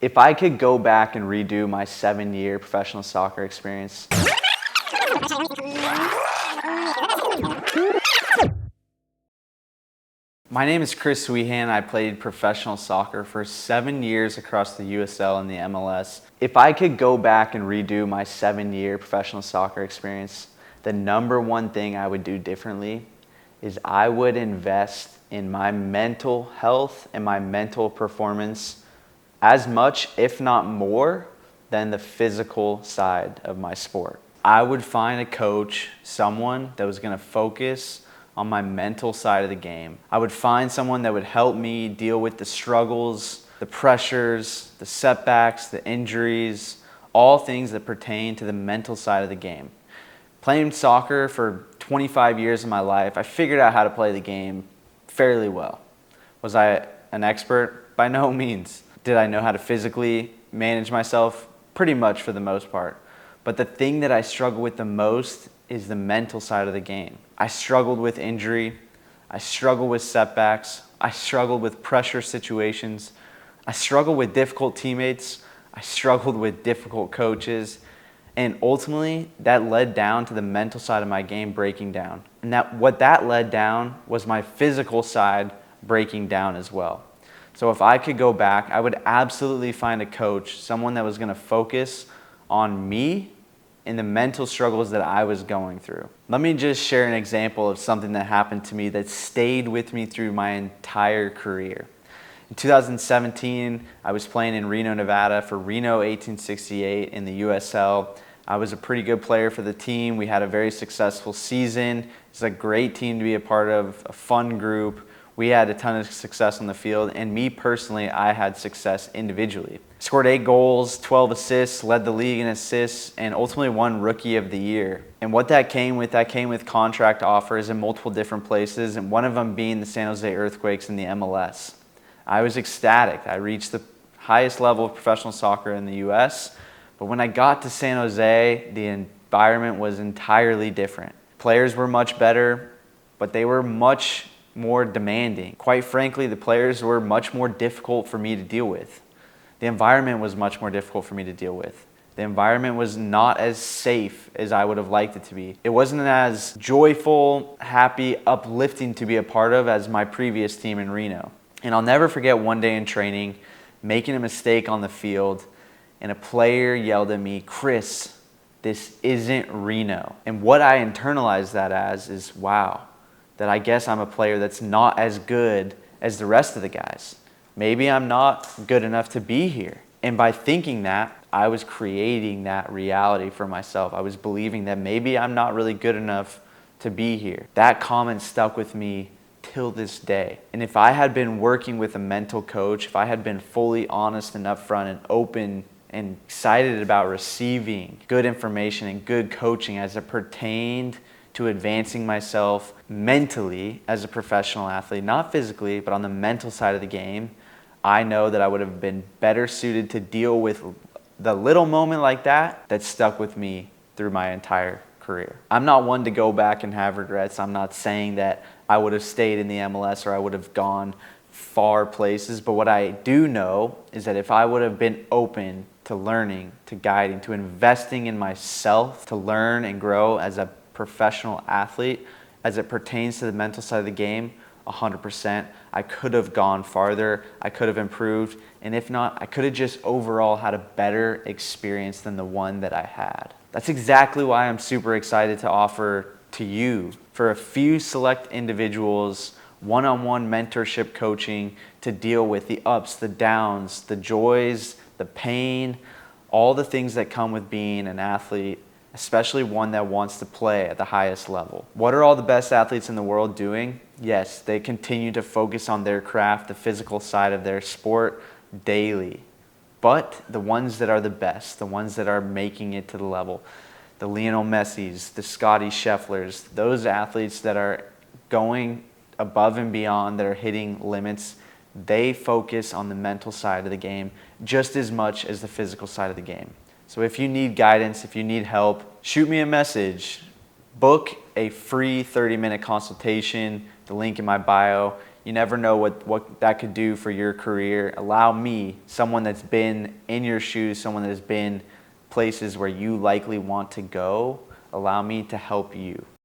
If I could go back and redo my 7-year professional soccer experience, my name is Chris Sweehan. I played professional soccer for 7 years across the USL and the MLS. If I could go back and redo my 7-year professional soccer experience, the number one thing I would do differently is I would invest in my mental health and my mental performance as much, if not more, than the physical side of my sport. I would find a coach, someone that was gonna focus on my mental side of the game. I would find someone that would help me deal with the struggles, the pressures, the setbacks, the injuries, all things that pertain to the mental side of the game. Playing soccer for 25 years of my life, I figured out how to play the game fairly well. Was I an expert? By no means. Did I know how to physically manage myself? Pretty much for the most part. But the thing that I struggle with the most is the mental side of the game. I struggled with injury. I struggled with setbacks. I struggled with pressure situations. I struggled with difficult teammates. I struggled with difficult coaches. And ultimately, that led down to the mental side of my game breaking down. And what that led down was my physical side breaking down as well. So if I could go back, I would absolutely find a coach, someone that was going to focus on me and the mental struggles that I was going through. Let me just share an example of something that happened to me that stayed with me through my entire career. In 2017, I was playing in Reno, Nevada for Reno 1868 in the USL. I was a pretty good player for the team. We had a very successful season. It's a great team to be a part of, a fun group. We had a ton of success on the field, and me personally, I had success individually. Scored 8 goals, 12 assists, led the league in assists, and ultimately won Rookie of the Year. And what that came with contract offers in multiple different places, and one of them being the San Jose Earthquakes in the MLS. I was ecstatic. I reached the highest level of professional soccer in the US, but when I got to San Jose, the environment was entirely different. Players were much better, but they were much more demanding. Quite frankly, the players were much more difficult for me to deal with. The environment was much more difficult for me to deal with. The environment was not as safe as I would have liked it to be. It wasn't as joyful, happy, uplifting to be a part of as my previous team in Reno. And I'll never forget one day in training, making a mistake on the field, and a player yelled at me, "Chris, this isn't Reno." And what I internalized that as is, wow, that I guess I'm a player that's not as good as the rest of the guys. Maybe I'm not good enough to be here. And by thinking that, I was creating that reality for myself. I was believing that maybe I'm not really good enough to be here. That comment stuck with me till this day. And if I had been working with a mental coach, if I had been fully honest and upfront and open and excited about receiving good information and good coaching as it pertained to advancing myself mentally as a professional athlete, not physically, but on the mental side of the game, I know that I would have been better suited to deal with the little moment like that that stuck with me through my entire career. I'm not one to go back and have regrets. I'm not saying that I would have stayed in the MLS or I would have gone far places, but what I do know is that if I would have been open to learning, to guiding, to investing in myself, to learn and grow as a professional athlete as it pertains to the mental side of the game, 100%. I could have gone farther, I could have improved, and if not, I could have just overall had a better experience than the one that I had. That's exactly why I'm super excited to offer to you, for a few select individuals, one-on-one mentorship coaching to deal with the ups, the downs, the joys, the pain, all the things that come with being an athlete, especially one that wants to play at the highest level. What are all the best athletes in the world doing? Yes, they continue to focus on their craft, the physical side of their sport daily. But the ones that are the best, the ones that are making it to the level, the Lionel Messis, the Scotty Schefflers, those athletes that are going above and beyond, that are hitting limits, they focus on the mental side of the game just as much as the physical side of the game. So if you need guidance, if you need help, shoot me a message. Book a free 30-minute consultation, the link in my bio. You never know what that could do for your career. Allow me, someone that's been in your shoes, someone that has been places where you likely want to go, allow me to help you.